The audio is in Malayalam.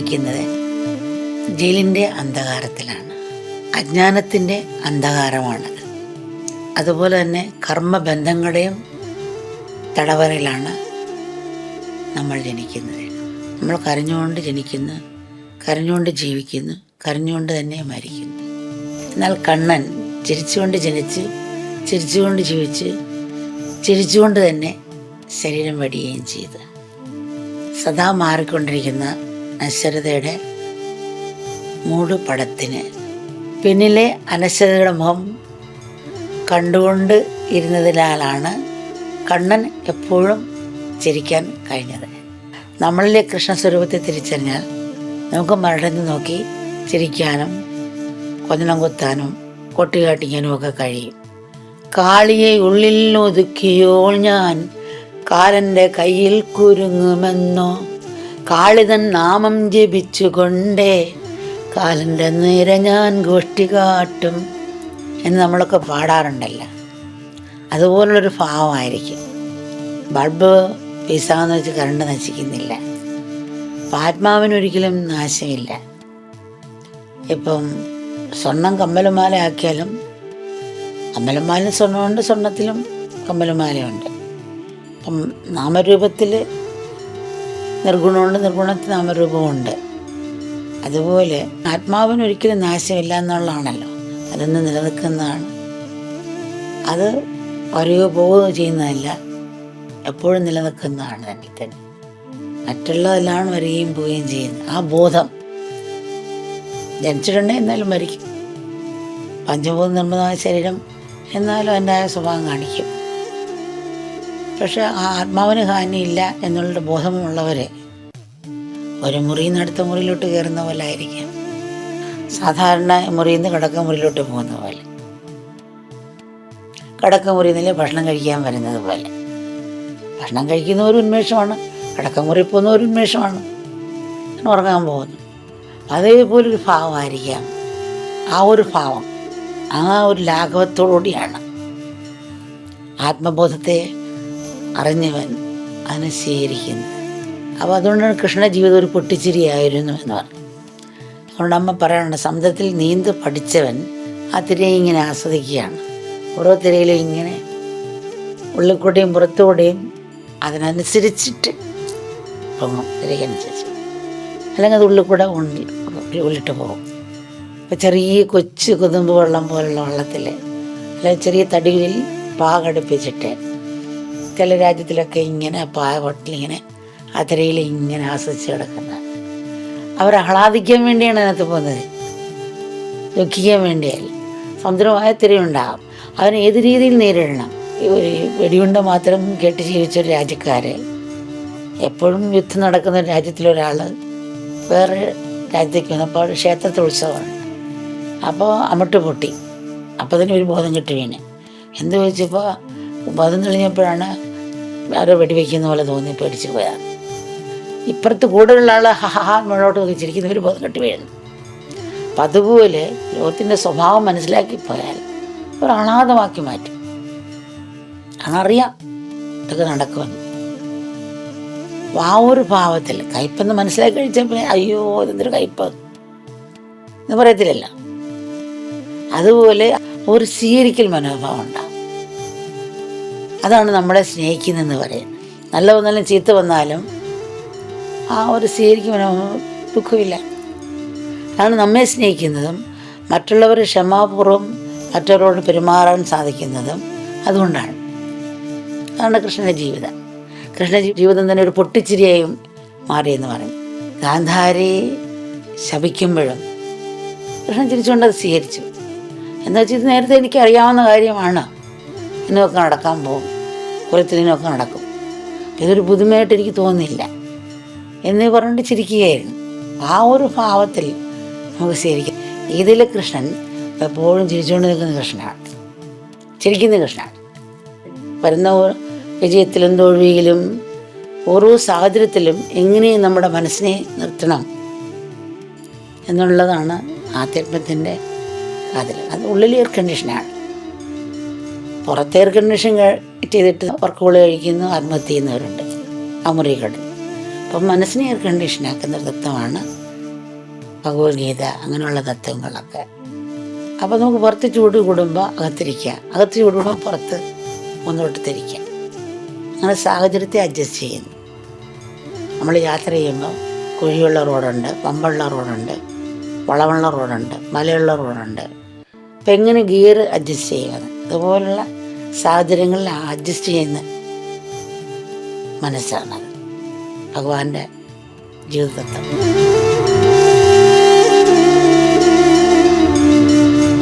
ജനിക്കുന്നത് ജയിലിൻ്റെ അന്ധകാരത്തിലാണ്. അജ്ഞാനത്തിൻ്റെ അന്ധകാരമാണത്. അതുപോലെ തന്നെ കർമ്മബന്ധങ്ങളുടെയും തടവറയിലാണ് നമ്മൾ ജനിക്കുന്നത്. നമ്മൾ കരഞ്ഞുകൊണ്ട് ജനിക്കുന്നു, കരഞ്ഞുകൊണ്ട് ജീവിക്കുന്നു, കരഞ്ഞുകൊണ്ട് തന്നെ മരിക്കുന്നു. എന്നാൽ കണ്ണൻ ചിരിച്ചുകൊണ്ട് ജനിച്ച്, ചിരിച്ചുകൊണ്ട് ജീവിച്ച്, ചിരിച്ചുകൊണ്ട് തന്നെ ശരീരം വെടിയുകയും ചെയ്തു. സദാ മാറിക്കൊണ്ടിരിക്കുന്ന നശ്വരതയുടെ മൂടുപടത്തിന് പിന്നിലെ അനശ്വരതയുടെ മുഖം കണ്ടുകൊണ്ട് ഇരുന്നതിനാലാണ് കണ്ണൻ എപ്പോഴും ചിരിക്കാൻ കഴിഞ്ഞത്. നമ്മളിലെ കൃഷ്ണസ്വരൂപത്തെ തിരിച്ചറിഞ്ഞാൽ നമുക്ക് മരടന്ന് നോക്കി ചിരിക്കാനും കൊഞ്ഞനം കുത്താനും കൊട്ടിക്കാട്ടിക്കാനും ഒക്കെ കഴിയും. കാളിയെ ഉള്ളിൽ ഒതുക്കിയോൾ ഞാൻ കാലൻ്റെ കയ്യിൽ കുരുങ്ങുമെന്നോ, കാളിതൻ നാമം ജപിച്ചുകൊണ്ടേ കാലൻ്റെ നേരെ ഞാൻ ഗോഷ്ടി കാട്ടും എന്ന് നമ്മളൊക്കെ പാടാറുണ്ടല്ലോ. അതുപോലുള്ളൊരു ഭാവമായിരിക്കും. ബൾബ് പീസാന്ന് വെച്ച് കറണ്ട് നശിക്കുന്നില്ല. ആത്മാവിനൊരിക്കലും നാശമില്ല. ഇപ്പം സ്വർണം കമ്മലുമാല ആക്കിയാലും കമ്മലുമാല സ്വർണ്ണമുണ്ട്, സ്വർണത്തിലും കമ്മലുമാലയുണ്ട്. അപ്പം നാമരൂപത്തിൽ നിർഗുണമുണ്ട്, നിർഗുണത്തിൽ നാമരൂപമുണ്ട്. അതുപോലെ ആത്മാവിനൊരിക്കലും നാശമില്ല എന്നുള്ളതാണല്ലോ. അതൊന്ന് നിലനിൽക്കുന്നതാണ്. അത് വരികയോ പോവുകയോ ചെയ്യുന്നതല്ല, എപ്പോഴും നിലനിൽക്കുന്നതാണ് തന്നെ തന്നെ. മറ്റുള്ളതെല്ലാം വരികയും പോവുകയും ചെയ്യുന്നത്. ആ ബോധം ജനിച്ചിട്ടുണ്ടെങ്കിൽ എന്നാലും മരിക്കും. പഞ്ചഭൂത നിർമ്മിതമായ ശരീരം എന്നാലും അതിൻ്റെതായ സ്വഭാവം കാണിക്കും. പക്ഷെ ആ ആത്മാവിന് ഹാനിയില്ല എന്നുള്ള ബോധമുള്ളവർ ഒരു മുറിയിൽ നിന്ന് അടുത്ത മുറിയിലോട്ട് കയറുന്ന പോലെ ആയിരിക്കാം. സാധാരണ മുറിയിൽ നിന്ന് കിടക്ക മുറിയിലോട്ട് പോകുന്ന പോലെ, കിടക്ക മുറിയിൽ നിന്നല്ലേ ഭക്ഷണം കഴിക്കാൻ വരുന്നത് പോലെ. ഭക്ഷണം കഴിക്കുന്ന ഒരു ഉന്മേഷമാണ്, കിടക്കമുറി പോകുന്ന ഒരു ഉന്മേഷമാണ്, ഉറങ്ങാൻ പോകുന്നു. അതേപോലൊരു ഭാവമായിരിക്കാം. ആ ഒരു ഭാവം, ആ ഒരു ലാഘവത്തോടുകൂടിയാണ് ആത്മബോധത്തെ അറിഞ്ഞവൻ അതിനെ സ്വീകരിക്കുന്നത്. അപ്പോൾ അതുകൊണ്ടാണ് കൃഷ്ണ ജീവിതം ഒരു പൊട്ടിച്ചിരിയായിരുന്നു എന്ന് പറഞ്ഞു. അതുകൊണ്ട് അമ്മ പറയാനുണ്ട്, സമുദ്രത്തിൽ നീന്ത് പഠിച്ചവൻ ആ തിരയെ ഇങ്ങനെ ആസ്വദിക്കുകയാണ്. ഓരോ തിരയിലും ഇങ്ങനെ ഉള്ളിൽക്കൂടെയും പുറത്തുകൂടെയും അതിനനുസരിച്ചിട്ട് പൊങ്ങും, തിരയ്ക്കനുസരിച്ച്. അല്ലെങ്കിൽ അത് ഉള്ളിൽ കൂടെ ഉള്ളിട്ട് പോകും. ഇപ്പോൾ ചെറിയ കൊച്ചു കൊതുമ്പ് വെള്ളം പോലുള്ള വെള്ളത്തിൽ അല്ലെങ്കിൽ ചെറിയ തടിയിൽ പാകടുപ്പിച്ചിട്ട് ചില രാജ്യത്തിലൊക്കെ ഇങ്ങനെ പാകട്ടിലിങ്ങനെ ആ തിരയിൽ ഇങ്ങനെ ആസ്വദിച്ച് കിടക്കുന്ന അവർ ആഹ്ലാദിക്കാൻ വേണ്ടിയാണ് അതിനകത്ത് പോകുന്നത്, ദുഃഖിക്കാൻ വേണ്ടിയല്ല. സമുദ്രമായ തിരയുണ്ടാകും, അതിന് ഏത് രീതിയിൽ നേരിടണം. ഈ വെടിയുണ്ട മാത്രം കേട്ട് ജീവിച്ചൊരു രാജ്യക്കാർ, എപ്പോഴും യുദ്ധം നടക്കുന്ന ഒരു രാജ്യത്തിലൊരാൾ വേറെ രാജ്യത്തേക്ക് വന്നപ്പോൾ ക്ഷേത്രത്തിൽ ഉത്സവമാണ്. അപ്പോൾ അമിട്ട് പൊട്ടി. അപ്പോൾ അതിന് ഒരു ബോധം കിട്ടി വീണ്. എന്ത് ചോദിച്ചപ്പോൾ ബോധം തെളിഞ്ഞപ്പോഴാണ് ആരോ വെടിവെക്കുന്ന പോലെ തോന്നി, പേടിച്ച് പോയാണ്. ഇപ്പുറത്ത് കൂടുതലുള്ള ആൾ മുന്നോട്ട് നോക്കി ചിരിക്കുന്ന ഒരു ബോധം കെട്ടി വീഴുന്നു. അപ്പം അതുപോലെ ലോകത്തിൻ്റെ സ്വഭാവം മനസ്സിലാക്കി പോയാൽ ഒരു അനാഥമാക്കി മാറ്റും. അതറിയാം ഇതൊക്കെ നടക്കുമെന്ന്. ആ ഒരു ഭാവത്തിൽ കയ്പെന്ന് മനസ്സിലാക്കി കഴിച്ചപ്പോൾ അയ്യോ ഇതെന്തൊരു കയ്പ് എന്ന് പറയത്തില്ലല്ലോ. അതുപോലെ ഒരു സ്വീകരിക്കൽ മനോഭാവം ഉണ്ടാകും. അതാണ് നമ്മളെ സ്നേഹിക്കുന്നതെന്ന് പറയുന്നത്. നല്ല വന്നാലും ചീത്ത വന്നാലും ആ ഒരു സ്വീകരിക്കും മനോഭാവം, ദുഃഖമില്ല. അതാണ് നമ്മെ സ്നേഹിക്കുന്നതും മറ്റുള്ളവർ ക്ഷമാപൂർവ്വം മറ്റവരോട് പെരുമാറാൻ സാധിക്കുന്നതും അതുകൊണ്ടാണ്. അതാണ് കൃഷ്ണൻ്റെ ജീവിതം. കൃഷ്ണ ജീവിതം തന്നെ ഒരു പൊട്ടിച്ചിരിയായും മാറിയെന്ന് പറയും. ഗാന്ധാരി ശപിക്കുമ്പോഴും കൃഷ്ണൻ ചിരിച്ചുകൊണ്ട് അത് സ്വീകരിച്ചു. എന്താ വെച്ചാൽ ഇത് നേരത്തെ എനിക്ക് അറിയാവുന്ന കാര്യമാണ്, ഇതിനൊക്കെ നടക്കാൻ പോകും, കുലത്തിനൊക്കെ നടക്കും, ഇതൊരു പുതുമയായിട്ട് എനിക്ക് തോന്നുന്നില്ല എന്ന് പറഞ്ഞിട്ട് ചിരിക്കുകയായിരുന്നു. ആ ഒരു ഭാവത്തിൽ നമുക്ക് സ്വീകരിക്കാം. ഇതിൽ കൃഷ്ണൻ എപ്പോഴും ചിരിച്ചുകൊണ്ട് നിൽക്കുന്ന കൃഷ്ണനാണ്, ചിരിക്കുന്ന കൃഷ്ണനാണ്. വരുന്ന വിജയത്തിലും തോൽവിയിലും ഓരോ സാഹചര്യത്തിലും എങ്ങനെ നമ്മുടെ മനസ്സിനെ നിർത്തണം എന്നുള്ളതാണ് ആധ്യാത്മത്തിൻ്റെ കാതൽ. അത് ഉള്ളിൽ എയർ കണ്ടീഷനാണ്. പുറത്തെ എയർ കണ്ടീഷൻ ചെയ്തിട്ട് വർക്കുകൾ കഴിക്കുന്നു, ആത്മഹത്യ ചെയ്യുന്നവരുണ്ട് ആ മുറി കിടന്ന്. അപ്പം മനസ്സിനെ എയർ കണ്ടീഷനാക്കുന്ന തത്വമാണ് ഭഗവത്ഗീത അങ്ങനെയുള്ള തത്വങ്ങളൊക്കെ. അപ്പോൾ നമുക്ക് പുറത്ത് ചൂട് കൂടുമ്പോൾ അകത്തിരിക്കുക, അകത്ത് ചൂട് കൂടുമ്പോൾ പുറത്ത് മുന്നോട്ട് തിരിക്കുക. അങ്ങനെ സാഹചര്യത്തെ അഡ്ജസ്റ്റ് ചെയ്യുന്നു. നമ്മൾ യാത്ര ചെയ്യുമ്പോൾ കുഴിയുള്ള റോഡുണ്ട്, പമ്പുള്ള റോഡുണ്ട്, വളമുള്ള റോഡുണ്ട്, മലയുള്ള റോഡുണ്ട്. അപ്പം എങ്ങനെ ഗിയർ അഡ്ജസ്റ്റ് ചെയ്യുന്നത്, അതുപോലുള്ള സാഹചര്യങ്ങളിൽ അഡ്ജസ്റ്റ് ചെയ്യുന്ന മനസ്സാണത് ഭഗവാന്റെ ജീവിതതത്വം.